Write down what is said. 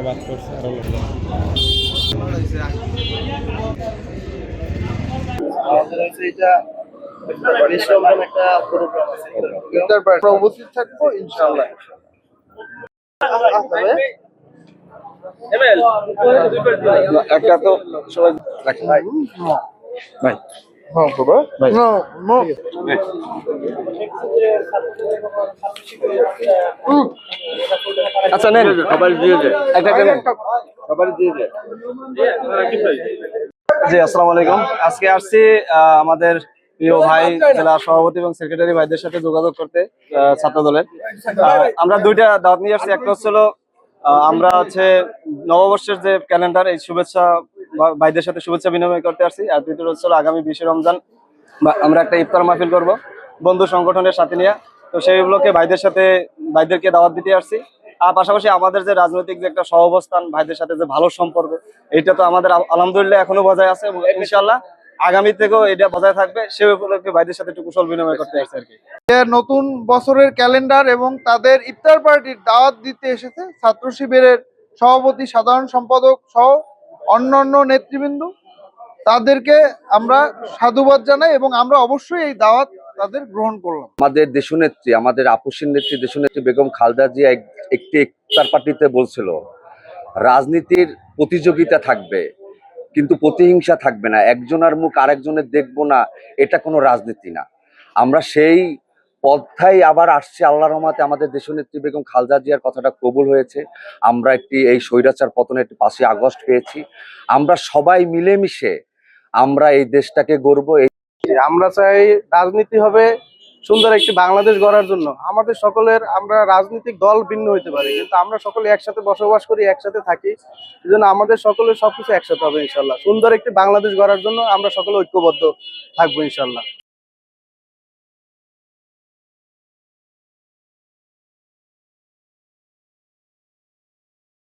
বাদ করছে আরো লোক। উপস্থিত থাকবো ইনশাআল্লাহ। একটা তো সবাই রাখি ভাই ভাই হ্যাঁ বাবা ভাই আচ্ছা নেন সবাই দিয়ে দে একটা নেন সবাই দিয়ে দে। জি আসসালামু আলাইকুম। আজকে আসছি আমাদের প্রিয় ভাই জেলা সভাপতি এবং সেক্রেটারি ভাইদের সাথে যোগাযোগ করতে ছাত্র দলের। আমরা দুইটা দাওয়াত নিয়ে আসছি। একটা হচ্ছে আমরা হচ্ছে নববর্ষের যে ক্যালেন্ডার এই শুভেচ্ছা ভাইদের সাথে শুভেচ্ছা বিনিময় করতে আসছি। আর দ্বিতীয় হচ্ছে আগামী 20 রমজান আমরা একটা ইফতার মাহফিল করব বন্ধু সংগঠনের সাথে নিয়ে। তো সেইগুলোকে ভাইদেরকে দাওয়াত দিতে আসছি। আর পাশাপাশি আমাদের যে রাজনৈতিক যে একটা সহাবস্থান ভাইদের সাথে যে ভালো সম্পর্ক, এটা তো আমাদের আলহামদুলিল্লাহ এখনো বজায় আছে এবং ইনশাআল্লাহ আগামী থেকেও এটা বজায় থাকবে। সেই উপলক্ষে ভাইদের সাথে একটু কুশল বিনিময় করতে আসছে আর কি। নতুন বছরের ক্যালেন্ডার এবং তাদের ইফতার পার্টির দাওয়াত দিতে এসেছে ছাত্র শিবিরের সভাপতি, সাধারণ সম্পাদক সহ অন্যান্য নেতৃবৃন্দ। তাদেরকে আমরা সাধুবাদ জানাই এবং আমরা অবশ্যই এই দাওয়াত তাদের গ্রহণ করলাম। আমাদের দেশনেত্রী, আমাদের আপসীন নেত্রী দেশনেত্রী বেগম খালেদা জিয়া একটি ইফতার পার্টিতে বলছিল, রাজনীতির প্রতিযোগিতা থাকবে কিন্তু প্রতিহিংসা থাকবে না, একজনের মুখ আরেকজনের দেখবো না, এটা কোনো রাজনীতি না। আমরা সেই পথটাই আবার আসছে। আল্লাহর রহমতে আমাদের দেশনেত্রী বেগম খালেদা জিয়ার কথাটা কবুল হয়েছে। আমরা এই স্বৈরাচার পতনের 5ই আগস্ট পেয়েছি। আমরা সবাই মিলেমিশে আমরা এই দেশটাকে গড়ব। আমরা চাই রাজনীতি হবে সুন্দর একটি বাংলাদেশ গড়ার জন্য। আমাদের সকলের, আমরা রাজনৈতিক দল ভিন্ন হইতে পারি কিন্তু আমরা সকলে একসাথে বসবাস করি, একসাথে থাকি। এই জন্য আমাদের সকলের সবকিছু একসাথে হবে ইনশাল্লাহ। সুন্দর একটি বাংলাদেশ গড়ার জন্য আমরা সকলে ঐক্যবদ্ধ থাকবো ইনশাল্লাহ।